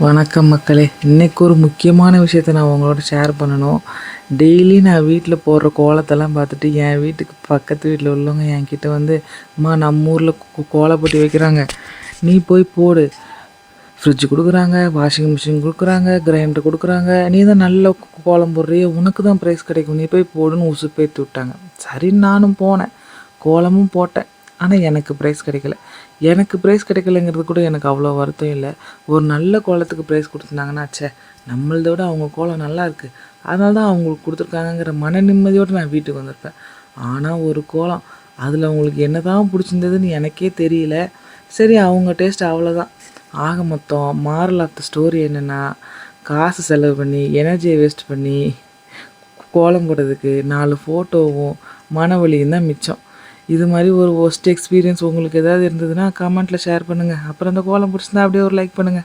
வணக்கம் மக்களே. இன்றைக்கி ஒரு முக்கியமான விஷயத்த நான் உங்களோட ஷேர் பண்ணணும். டெய்லி நான் வீட்டில் போடுற கோலத்தெல்லாம் பார்த்துட்டு என் வீட்டுக்கு பக்கத்து வீட்டில் உள்ளவங்க என்கிட்ட வந்து, அம்மா நம்ம ஊரில் கோலப்பொட்டி வைக்கிறாங்க, நீ போய் போடு. ஃப்ரிட்ஜ் கொடுக்குறாங்க, வாஷிங் மிஷின் கொடுக்குறாங்க, கிரைண்டர் கொடுக்குறாங்க, நீ தான் நல்ல கோலம் போடுறிய, உனக்கு தான் ப்ரைஸ் கிடைக்கும், நீ போய் போடுன்னு உசுப்பேற்றி விட்டாங்க. சரின்னு நானும் போனேன், கோலமும் போட்டேன். ஆனால் எனக்கு ப்ரைஸ் கிடைக்கல. எனக்கு ப்ரைஸ் கிடைக்கலங்கிறது கூட எனக்கு அவ்வளோ வருத்தம் இல்லை. ஒரு நல்ல கோலத்துக்கு ப்ரைஸ் கொடுத்துருந்தாங்கன்னா, ச்சே நம்மளத விட அவங்க கோலம் நல்லா இருக்குது, அதனால தான் அவங்களுக்கு கொடுத்துருக்காங்கங்கிற மன நிம்மதியோடு நான் வீட்டுக்கு வந்திருப்பேன். ஆனால் ஒரு கோலம் அதில் அவங்களுக்கு என்ன தான் பிடிச்சிருந்ததுன்னு எனக்கே தெரியல. சரி, அவங்க டேஸ்ட் அவ்வளோதான். ஆக மொத்தம் மாரல் ஆஃப் த ஸ்டோரி என்னென்னா, காசு செலவு பண்ணி எனர்ஜியை வேஸ்ட் பண்ணி கோலம் போடுறதுக்கு 4 ஃபோட்டோவும் மன வலியும் தான் மிச்சம். இது மாதிரி ஒரு ஒஸ்ட் எக்ஸ்பீரியன்ஸ் உங்களுக்கு ஏதாவது இருந்ததுன்னா கமெண்ட்டில் ஷேர் பண்ணுங்கள். அப்புறம் அந்த கோலம் பிடிச்சிருந்தா அப்படியே ஒரு லைக் பண்ணுங்கள்.